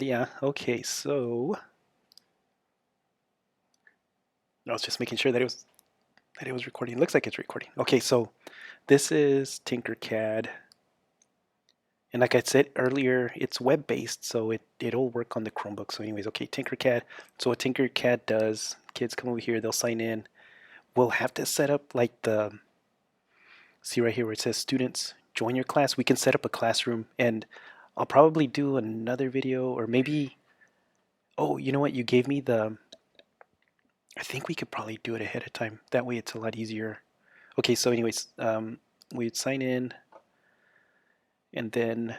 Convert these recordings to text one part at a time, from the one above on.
Yeah, okay, so I was just making sure that it was recording. It looks like it's recording. Okay, so this is Tinkercad. And like I said earlier, it's web-based, so it'll work on the Chromebook. So anyways, okay, Tinkercad. So what Tinkercad does, kids come over here, they'll sign in. We'll have to set up like see right here where it says students join your class. We can set up a classroom, and I'll probably do another video, or maybe, oh, you know what? You gave me I think we could probably do it ahead of time. That way it's a lot easier. Okay, so anyways, we'd sign in, and then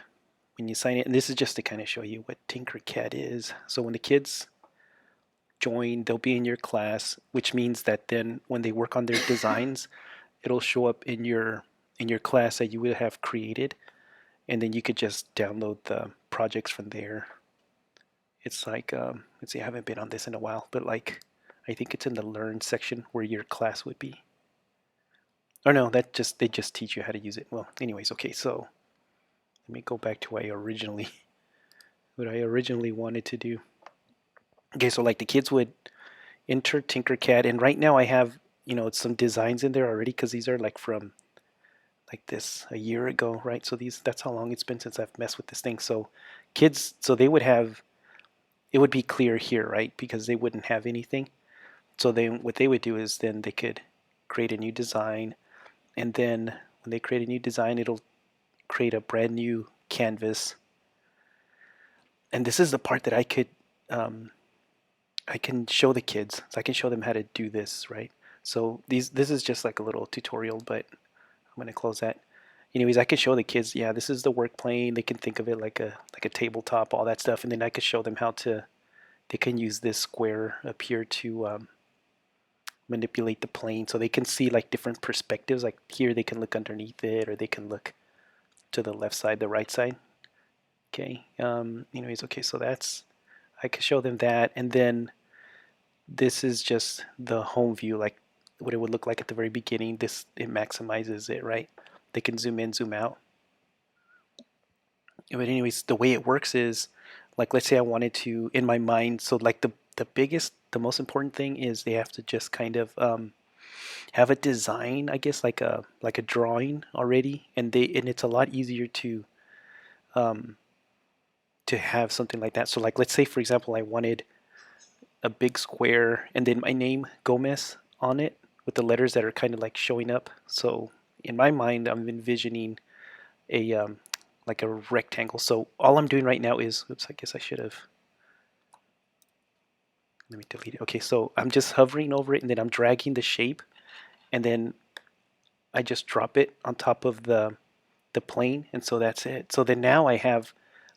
when you sign in, and this is just to kind of show you what Tinkercad is. So when the kids join, they'll be in your class, which means that then when they work on their designs, it'll show up in your class that you would have created, and then you could just download the projects from there. It's like, let's see, I haven't been on this in a while, but like, I think it's in the learn section where your class would be. Or no, they just teach you how to use it. Well, anyways, okay, so let me go back to what I originally wanted to do. Okay, so like the kids would enter Tinkercad, and right now I have some designs in there already because these are like from like this a year ago, right? So that's how long it's been since I've messed with this thing. So kids, so they would have it would be clear here, right? Because they wouldn't have anything. So what they would do is then they could create a new design, and then when they create a new design, it'll create a brand new canvas. And this is the part that I can show the kids. So I can show them how to do this, right? So this is just like a little tutorial, but I'm gonna close that. Anyways, I can show the kids, yeah, this is the work plane. They can think of it like a tabletop, all that stuff, and then I could show them how to. They can use this square up here to manipulate the plane, so they can see like different perspectives. Like here, they can look underneath it, or they can look to the left side, the right side. Okay. Anyways, okay, so I could show them that, and then this is just the home view, like what it would look like at the very beginning. It maximizes it, right? They can zoom in, zoom out. But anyways, the way it works is, like, let's say I wanted to in my mind. So like the most important thing is they have to just kind of have a design, I guess, like a drawing already, and it's a lot easier um, to have something like that. So like, let's say for example, I wanted a big square and then my name Gomez on it with the letters that are kind of like showing up. So in my mind, I'm envisioning a like a rectangle. So all I'm doing right now is, oops, I guess I should have. Let me delete it. Okay, so I'm just hovering over it and then I'm dragging the shape, and then I just drop it on top of the plane, and so that's it. So then now I have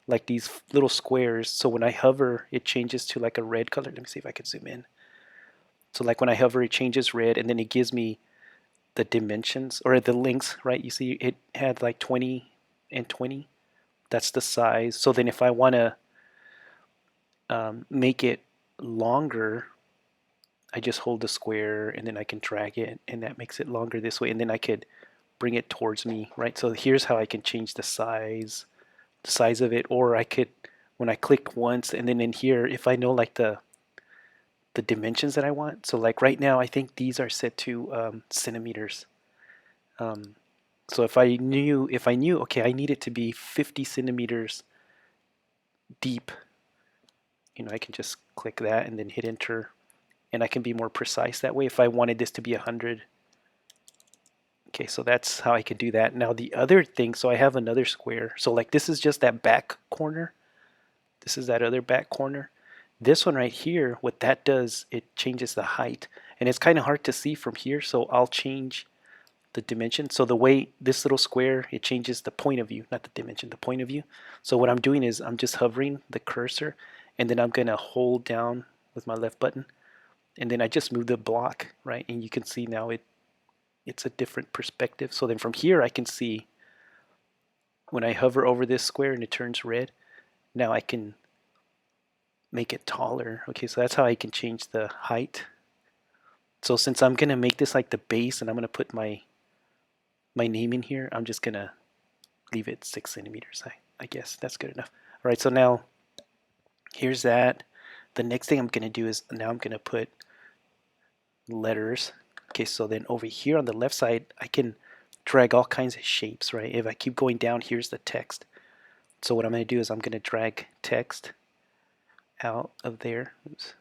like these little squares. So when I hover, it changes to like a red color. Let me see if I can zoom in. So like when I hover, it changes red, and then it gives me the dimensions or the lengths, right? You see, it had like 20 and 20. That's the size. So then if I want to make it longer, I just hold the square and then I can drag it, and that makes it longer this way. And then I could bring it towards me, right? So here's how I can change the size of it, or I could, when I click once, and then in here, if I know like the dimensions that I want. So like right now, I think these are set to centimeters. Um, so if I knew, okay, I need it to be 50 centimeters deep, I can just click that and then hit enter, and I can be more precise that way. If I wanted this to be 100, okay, so that's how I could do that. Now the other thing, so I have another square. So like this is just that back corner. This is that other back corner. This one right here, what that does, it changes the height. And it's kind of hard to see from here, so I'll change the dimension. So the way this little square, it changes the point of view, not the dimension, the point of view. So what I'm doing is I'm just hovering the cursor, and then I'm going to hold down with my left button, and then I just move the block, right? And you can see now it's a different perspective. So then from here I can see when I hover over this square and it turns red, now I can make it taller. Okay, so that's how I can change the height. So since I'm gonna make this like the base and I'm gonna put my name in here, I'm just gonna leave it 6 centimeters. I guess that's good enough. All right, so now Here's that. The next thing I'm going to do is now I'm going to put letters. Okay, so then over here on the left side, I can drag all kinds of shapes, right? If I keep going down, here's the text. So what I'm going to do is I'm going to drag text out of there. Oops.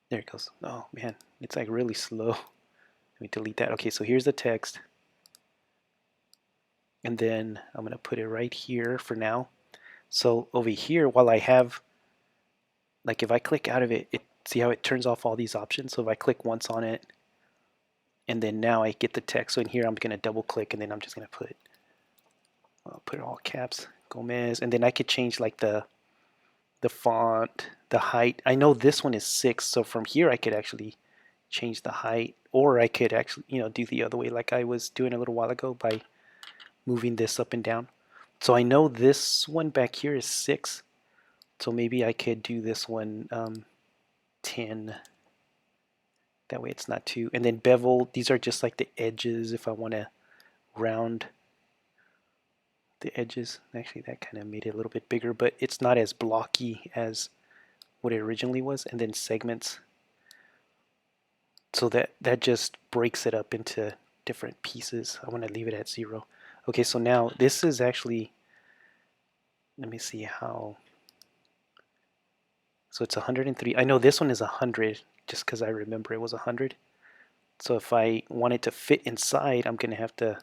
There it goes. Oh man, it's like really slow. Let me delete that. Okay, so here's the text. And then I'm going to put it right here for now. So over here, while I have, like if I click out of it, see how it turns off all these options? So if I click once on it, and then now I get the text. So in here, I'm going to double click, and then I'm just going to I'll put it all caps, Gomez. And then I could change like the font, the height. I know this one is 6, so from here I could actually change the height, or I could actually, do the other way like I was doing a little while ago by moving this up and down. So I know this one back here is 6, so maybe I could do this one 10. That way it's not too. And then bevel, these are just like the edges if I want to round the edges. Actually, that kind of made it a little bit bigger, but it's not as blocky as what it originally was. And then segments. So that just breaks it up into different pieces. I want to leave it at 0. Okay, so now this is actually, let me see how. So it's 103. I know this one is 100 just because I remember it was 100. So if I want it to fit inside, I'm going to have to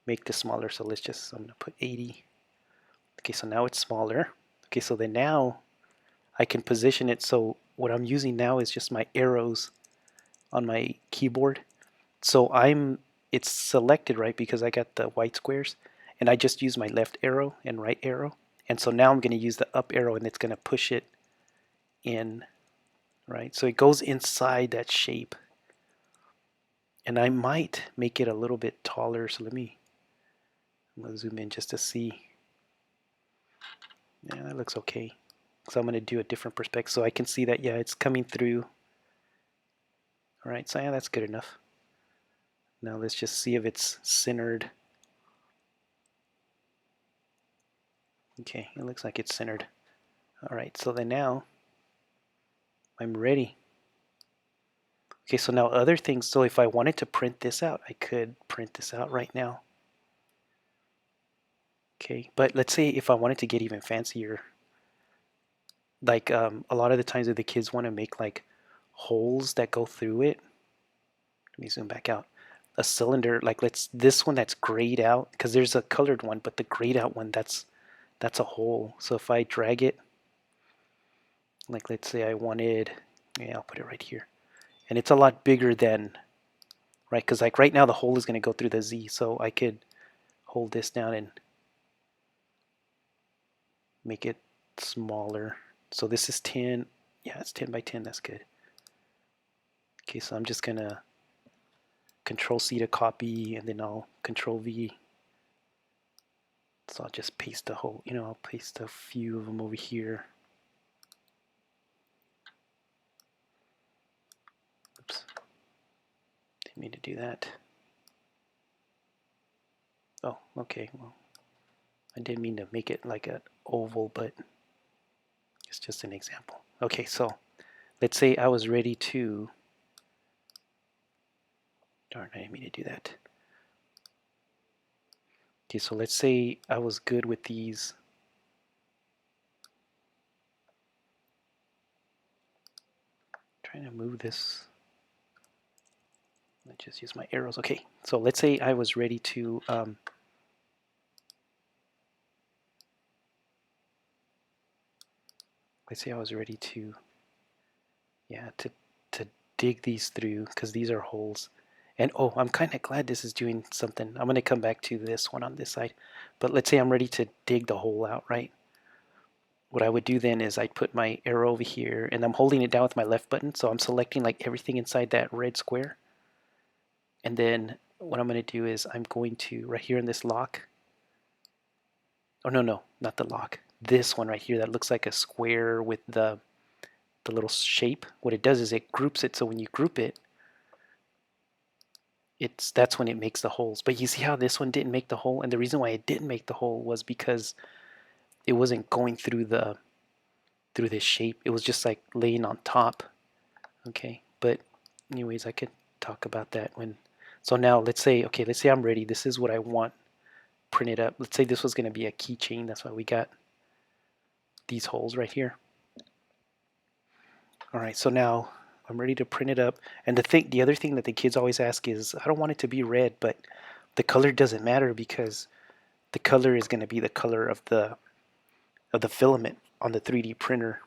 make this smaller. So I'm going to put 80. Okay, so now it's smaller. Okay, so then now I can position it. So what I'm using now is just my arrows on my keyboard. So it's selected, right, because I got the white squares, and I just use my left arrow and right arrow. And so now I'm going to use the up arrow, and it's going to push it in, right? So it goes inside that shape. And I might make it a little bit taller. So I'm going to zoom in just to see. Yeah, that looks okay. So I'm going to do a different perspective so I can see that, yeah, it's coming through. All right, so yeah, that's good enough. Now let's just see if it's centered. Okay, it looks like it's centered. All right, so then now I'm ready. Okay, so now other things. So if I wanted to print this out, I could print this out right now. Okay, but let's say if I wanted to get even fancier, like a lot of the times that the kids want to make like holes that go through it. Let me zoom back out. A cylinder, like this one that's grayed out, because there's a colored one, but the grayed out one, that's a hole. So if I drag it, like let's say I wanted, yeah, I'll put it right here. And it's a lot bigger than, right, because like right now the hole is going to go through the Z, so I could hold this down and make it smaller. So this is 10, yeah, it's 10 by 10, that's good. Okay, so I'm just going to Control C to copy, and then I'll Control V. So I'll just paste the whole, I'll paste a few of them over here. Oops, didn't mean to do that. Oh, okay, well, I didn't mean to make it like an oval, but it's just an example. Okay, so let's say I was ready to, darn, I didn't mean to do that. Okay, so let's say I was good with these. Trying to move this. Let's just use my arrows. Okay, so let's say I was ready to yeah, to dig these through, because these are holes. And oh, I'm kind of glad this is doing something. I'm going to come back to this one on this side. But let's say I'm ready to dig the hole out, right? What I would do then is I'd put my arrow over here, and I'm holding it down with my left button, so I'm selecting like everything inside that red square. And then what I'm going to do is I'm going to, right here in this lock, oh no, not the lock, this one right here that looks like a square with the little shape. What it does is it groups it, so when you group it, that's when it makes the holes. But you see how this one didn't make the hole? And the reason why it didn't make the hole was because it wasn't going through the through this shape. It was just like laying on top. Okay, but anyways, I could talk about that when. So now let's say, okay, let's say I'm ready. This is what I want printed up. Let's say this was going to be a keychain. That's why we got these holes right here. All right, so now I'm ready to print it up. And the other thing that the kids always ask is, I don't want it to be red, but the color doesn't matter because the color is going to be the color of the filament on the 3D printer.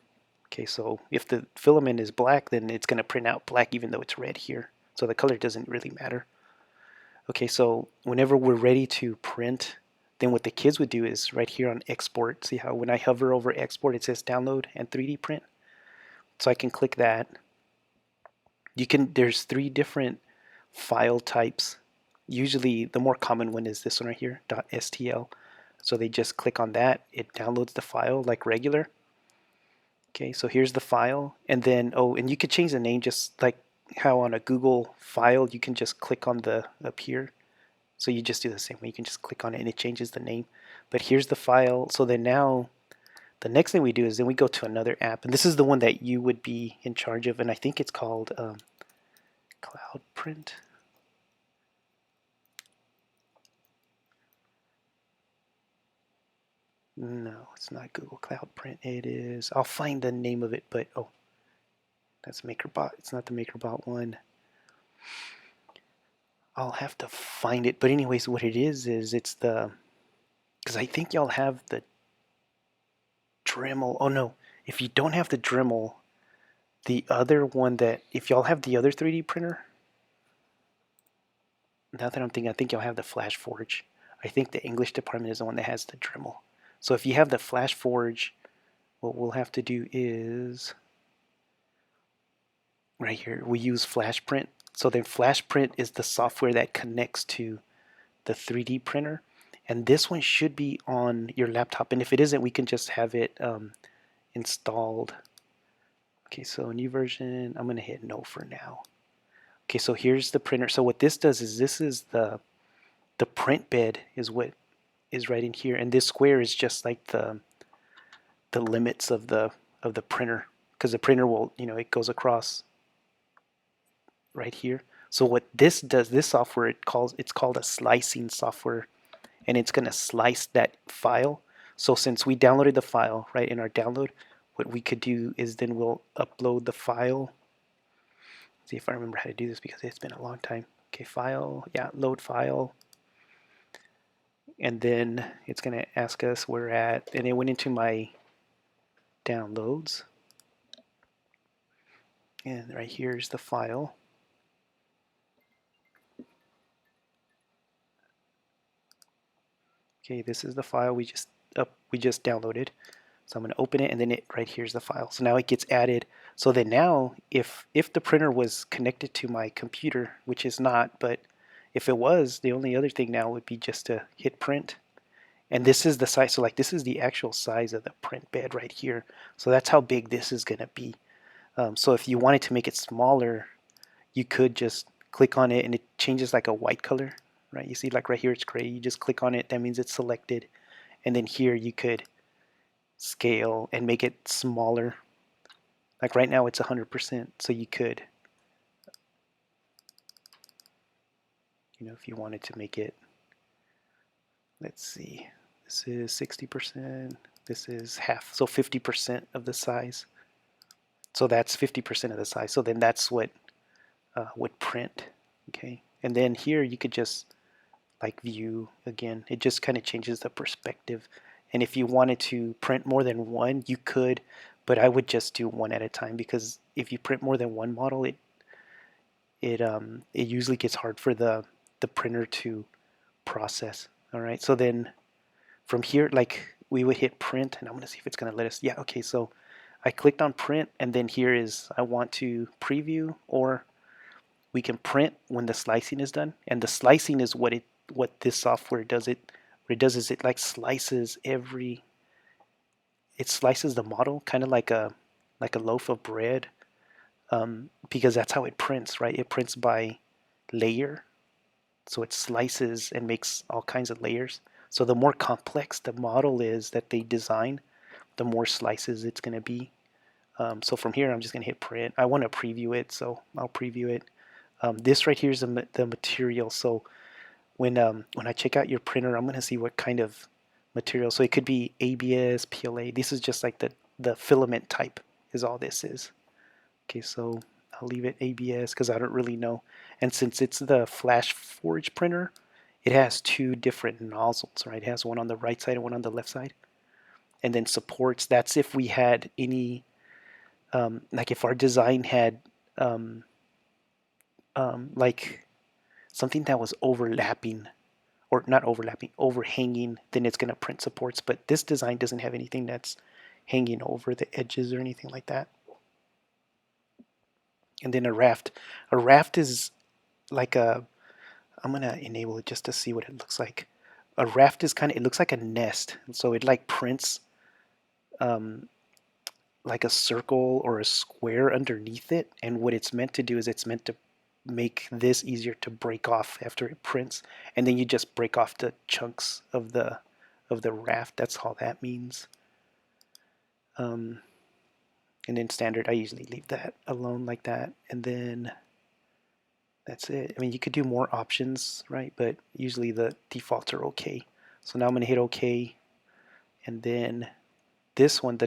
Okay, so if the filament is black, then it's going to print out black even though it's red here. So the color doesn't really matter. Okay, so whenever we're ready to print, then what the kids would do is right here on export. See how when I hover over export, it says download and 3D print? So I can click that. There's 3 different file types. Usually the more common one is this one right here, .stl. So they just click on that. It downloads the file like regular. Okay, so here's the file. And then, oh, and you could change the name just like how on a Google file, you can just click on the up here. So you just do the same way. You can just click on it and it changes the name. But here's the file. So then now the next thing we do is then we go to another app. And this is the one that you would be in charge of. And I think it's called Cloud Print. No, it's not Google Cloud Print. It is, I'll find the name of it, but oh, that's MakerBot. It's not the MakerBot one. I'll have to find it. But anyways, what it is it's the, because I think y'all have the Dremel. Oh no, if you don't have the Dremel, the other one that, if y'all have the other 3D printer, now that I'm thinking, I think y'all have the FlashForge. I think the English department is the one that has the Dremel. So if you have the FlashForge, what we'll have to do is, right here, we use FlashPrint. So then FlashPrint is the software that connects to the 3D printer. And this one should be on your laptop. And if it isn't, we can just have it installed. Okay, so new version, I'm going to hit no for now. Okay, so here's the printer. So what this does is this is the print bed is what is right in here. And this square is just like the limits of the printer, because the printer will, it goes across right here. So what this does, this software, it's called a slicing software, and it's going to slice that file. So since we downloaded the file right in our download, what we could do is then we'll upload the file. Let's see if I remember how to do this because it's been a long time. Okay, file, yeah, load file. And then it's going to ask us where we're at, and it went into my downloads. And right here is the file. Okay, this is the file we just downloaded. So I'm going to open it, and then right here's the file. So now it gets added. So then now, if the printer was connected to my computer, which is not, but if it was, the only other thing now would be just to hit print. And this is the size. So like this is the actual size of the print bed right here. So that's how big this is going to be. So if you wanted to make it smaller, you could just click on it, and it changes like a white color. Right? You see, like right here, it's gray. You just click on it. That means it's selected. And then here you could scale and make it smaller. Like right now, it's 100%. So you could, if you wanted to make it, let's see, this is 60%. This is half, so 50% of the size. So that's 50% of the size. So then that's what would print. Okay, and then here you could just like view again. It just kind of changes the perspective. And if you wanted to print more than one, you could, but I would just do one at a time, because if you print more than one model, it usually gets hard for the printer to process. All right, so then from here, like we would hit print, and I'm gonna see if it's gonna let us. Yeah, okay, so I clicked on print, and then here is I want to preview, or we can print when the slicing is done. And the slicing is what this software does. What it does is it like slices it slices the model kind of like a loaf of bread, because that's how it prints, right? It prints by layer, so it slices and makes all kinds of layers. So the more complex the model is that they design, the more slices it's going to be. So from here, I'm just going to hit print. I want to preview it, so I'll preview it. This right here is the material. So when I check out your printer, I'm going to see what kind of material. So it could be ABS, PLA. This is just like the filament type is all this is. Okay, so I'll leave it ABS because I don't really know. And since it's the FlashForge printer, it has two different nozzles, right? It has one on the right side and one on the left side. And then supports, that's if we had any, like if our design had um, like something that was overlapping, or not overlapping, overhanging, then it's going to print supports. But this design doesn't have anything that's hanging over the edges or anything like that. And then a raft. A raft is like I'm going to enable it just to see what it looks like. A raft is kind of, it looks like a nest. And so it like prints um, like a circle or a square underneath it. And what it's meant to do is it's meant to make this easier to break off after it prints. And then you just break off the chunks of the raft. That's all that means. And then standard, I usually leave that alone like that. And then that's it. I mean, you could do more options, right? But usually the defaults are okay. So now I'm going to hit OK. And then this one,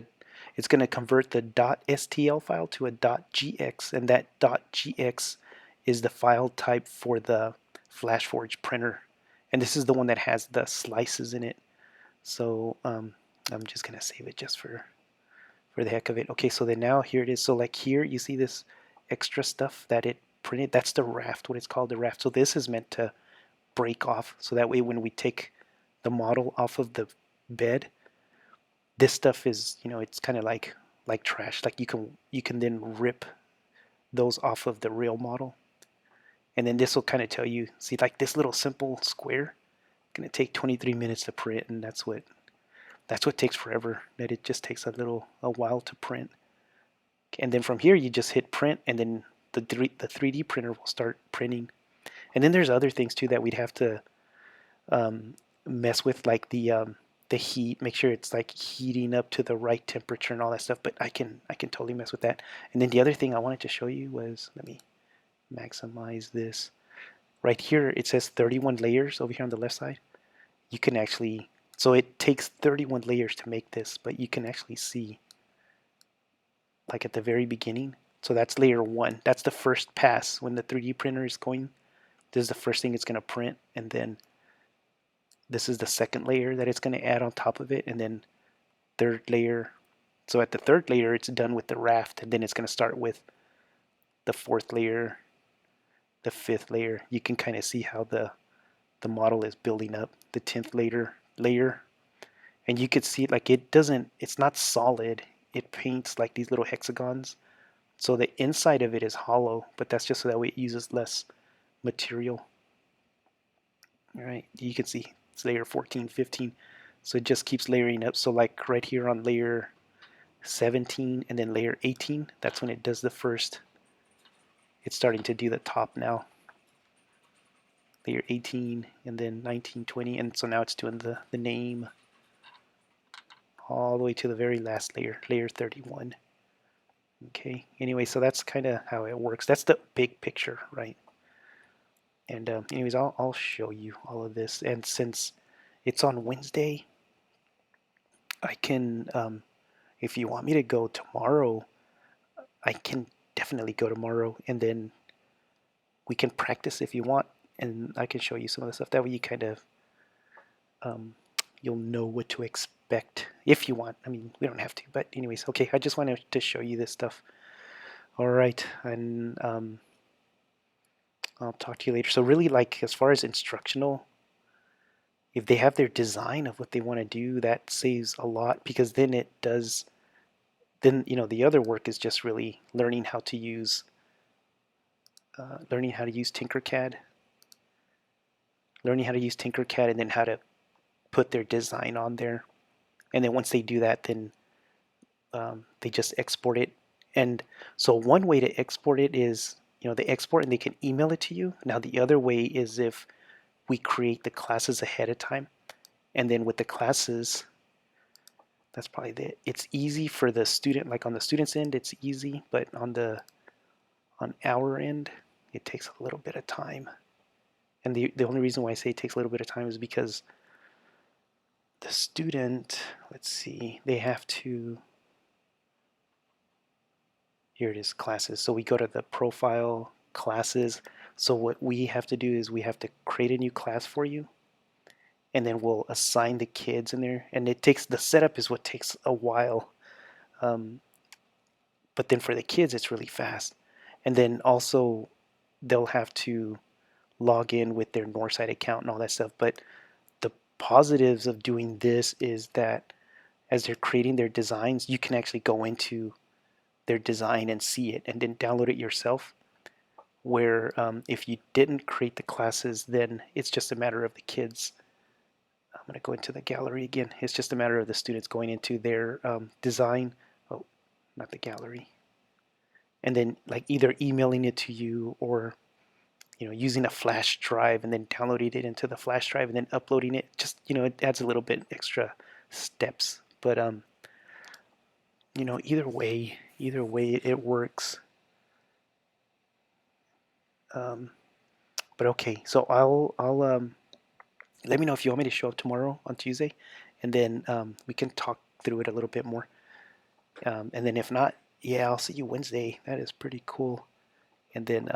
it's going to convert the .stl file to a .gx. And that .gx is the file type for the FlashForge printer. And this is the one that has the slices in it. So I'm just going to save it just for the heck of it. Okay, so then now here it is. So like here, you see this extra stuff that it printed. That's the raft, what it's called, the raft. So this is meant to break off. So that way when we take the model off of the bed, this stuff is, it's kind of like trash. Like you can then rip those off of the real model. And then this will kind of tell you, see, like this little simple square, going to take 23 minutes to print, and that's what takes forever. That it just takes a while to print. And then from here, you just hit print, and then the 3D printer will start printing. And then there's other things too that we'd have to mess with, like the heat. Make sure it's like heating up to the right temperature and all that stuff. But I can totally mess with that. And then the other thing I wanted to show you was, let me maximize this. Right here, it says 31 layers over here on the left side. You can actually, so it takes 31 layers to make this, but you can actually see like at the very beginning. So that's layer 1. That's the first pass when the 3D printer is going. This is the first thing it's going to print, and then this is the second layer that it's going to add on top of it, and then third layer. So at the third layer, it's done with the raft, and then it's going to start with the fourth layer, the fifth layer. You can kind of see how the model is building up. The 10th layer, and you could see like it's not solid. It paints like these little hexagons. So the inside of it is hollow, but that's just so that way it uses less material. All right, you can see it's layer 14, 15. So it just keeps layering up. So like right here on layer 17 and then layer 18, that's when it does the first. It's starting to do the top now. Layer 18 and then 19, 20, and so now it's doing the name all the way to the very last layer, layer 31. Okay, anyway, so that's kind of how it works. That's the big picture, right? And anyways, I'll show you all of this. And since it's on Wednesday, I can, if you want me to go tomorrow, I can definitely go tomorrow, and then we can practice if you want, and I can show you some of the stuff. That way you kind of, you'll know what to expect if you want. I mean, we don't have to, but anyways, okay, I just wanted to show you this stuff. All right, and I'll talk to you later. So really, like, as far as instructional, if they have their design of what they want to do, that saves a lot, because then it does, then, the other work is just really learning how to use Tinkercad, and then how to put their design on there. And then once they do that, then they just export it. And so one way to export it is, they export and they can email it to you. Now the other way is if we create the classes ahead of time, and then with the classes, That's probably it's easy for the student, like on the student's end, it's easy, but on our end, it takes a little bit of time. And the only reason why I say it takes a little bit of time is because the student, let's see, they have to, here it is, classes. So we go to the profile, classes. So what we have to do is we have to create a new class for you, and then we'll assign the kids in there. And it takes, the setup is what takes a while. Um, but then for the kids, it's really fast. And then also they'll have to log in with their Northside account and all that stuff. But the positives of doing this is that as they're creating their designs, you can actually go into their design and see it and then download it yourself. Where if you didn't create the classes, then it's just a matter of the kids. I'm going to go into the gallery again. It's just a matter of the students going into their design. Oh, not the gallery. And then like either emailing it to you or using a flash drive and then downloading it into the flash drive and then uploading it. Just it adds a little bit extra steps. But either way it works. But okay, so I'll let me know if you want me to show up tomorrow on Tuesday, and then we can talk through it a little bit more. And then if not, yeah, I'll see you Wednesday. That is pretty cool. And then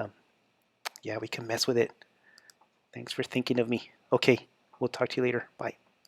yeah, we can mess with it. Thanks for thinking of me. Okay, we'll talk to you later. Bye.